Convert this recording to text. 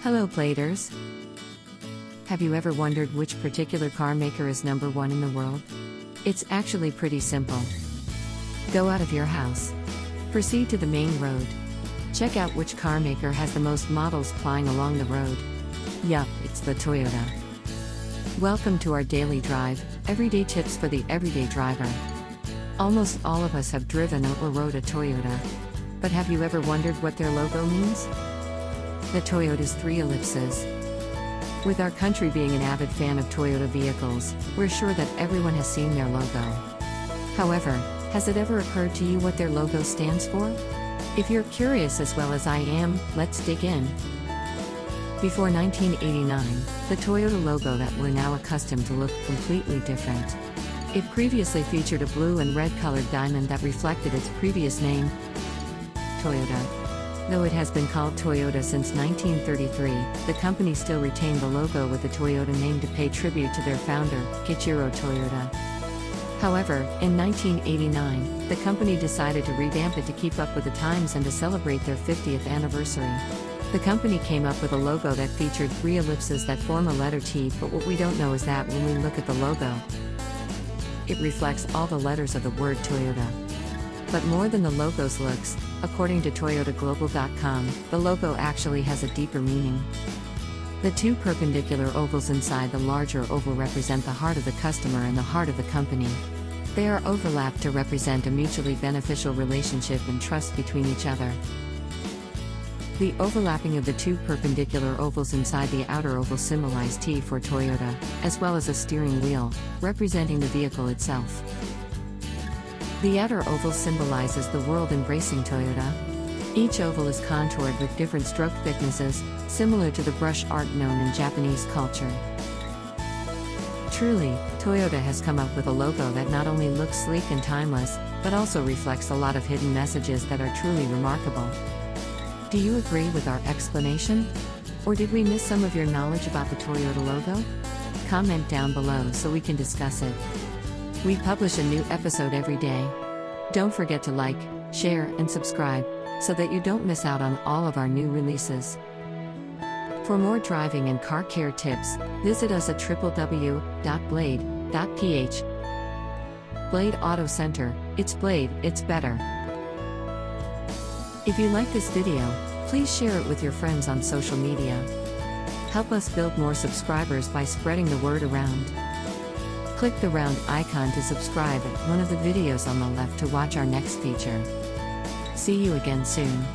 Hello Bladers! Have you ever wondered which particular car maker is number one in the world? It's actually pretty simple. Go out of your house. Proceed to the main road. Check out which car maker has the most models plying along the road. Yup, it's the Toyota. Welcome to our daily drive, everyday tips for the everyday driver. Almost all of us have driven or rode a Toyota. But have you ever wondered what their logo means? The Toyota's 3 ellipses. With our country being an avid fan of Toyota vehicles, we're sure that everyone has seen their logo. However, has it ever occurred to you what their logo stands for? If you're curious as well as I am, let's dig in. Before 1989, the Toyota logo that we're now accustomed to looked completely different. It previously featured a blue and red colored diamond that reflected its previous name, Toyota. Though it has been called Toyota since 1933, the company still retained the logo with the Toyota name to pay tribute to their founder, Kiichiro Toyoda. However, in 1989, the company decided to revamp it to keep up with the times and to celebrate their 50th anniversary. The company came up with a logo that featured 3 ellipses that form a letter T, but what we don't know is that when we look at the logo, it reflects all the letters of the word Toyota. But more than the logo's looks, according to ToyodaGlobal.com, the logo actually has a deeper meaning. The 2 perpendicular ovals inside the larger oval represent the heart of the customer and the heart of the company. They are overlapped to represent a mutually beneficial relationship and trust between each other. The overlapping of the 2 perpendicular ovals inside the outer oval symbolize T for Toyota, as well as a steering wheel, representing the vehicle itself. The outer oval symbolizes the world embracing Toyota. Each oval is contoured with different stroke thicknesses, similar to the brush art known in Japanese culture. Truly, Toyota has come up with a logo that not only looks sleek and timeless, but also reflects a lot of hidden messages that are truly remarkable. Do you agree with our explanation? Or did we miss some of your knowledge about the Toyota logo? Comment down below so we can discuss it. We publish a new episode every day. Don't forget to like, share, and subscribe, so that you don't miss out on all of our new releases. For more driving and car care tips, visit us at www.blade.ph. Blade Auto Center, it's Blade, it's better. If you like this video, please share it with your friends on social media. Help us build more subscribers by spreading the word around. Click the round icon to subscribe at one of the videos on the left to watch our next feature. See you again soon.